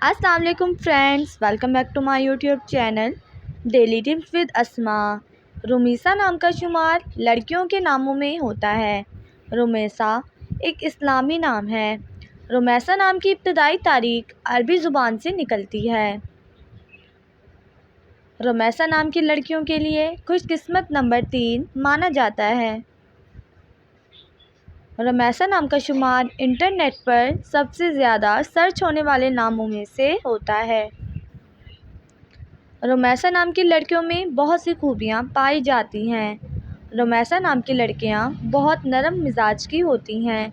السلام علیکم friends, welcome back to my YouTube channel daily tips with Asma. Ramisa نام کا شمار لڑکیوں کے ناموں میں ہوتا ہے۔ رمیسہ ایک اسلامی نام ہے۔ رمیسہ نام کی ابتدائی تاریخ عربی زبان سے نکلتی ہے۔ رمیسہ نام کی لڑکیوں کے لیے خوش قسمت نمبر 3 مانا جاتا ہے۔ رمیسہ نام کا شمار انٹرنیٹ پر سب سے زیادہ سرچ ہونے والے ناموں میں سے ہوتا ہے۔ رمیسہ نام کی لڑکیوں میں بہت سی خوبیاں پائی جاتی ہیں۔ رمیسہ نام کی لڑکیاں بہت نرم مزاج کی ہوتی ہیں۔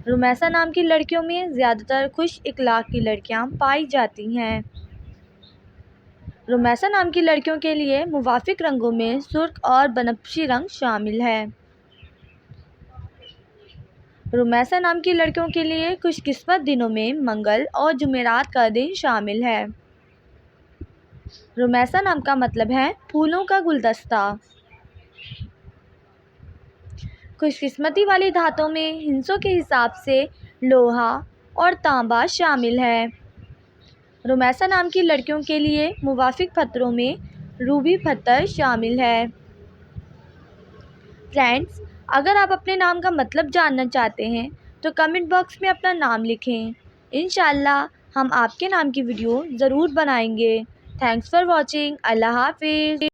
رمیسہ نام کی لڑکیوں میں زیادہ تر خوش اخلاق کی لڑکیاں پائی جاتی ہیں۔ رمیسہ نام کی لڑکیوں کے لیے موافق رنگوں میں سرخ اور بنفشی رنگ شامل ہے۔ رمیسہ نام کی لڑکیوں کے لیے خوش قسمت دنوں میں منگل اور جمعرات کا دن شامل ہے۔ رمیسہ نام کا مطلب ہے پھولوں کا گلدستہ۔ خوش قسمتی والی دھاتوں میں ہندسوں کے حساب سے لوہا اور تانبا شامل ہے۔ رمیسہ نام کی لڑکیوں کے لیے موافق پتھروں میں روبی پتھر شامل ہے۔ فرینڈز، اگر آپ اپنے نام کا مطلب جاننا چاہتے ہیں تو کمنٹ باکس میں اپنا نام لکھیں۔ انشاءاللہ ہم آپ کے نام کی ویڈیو ضرور بنائیں گے۔ Thanks for watching. اللہ حافظ۔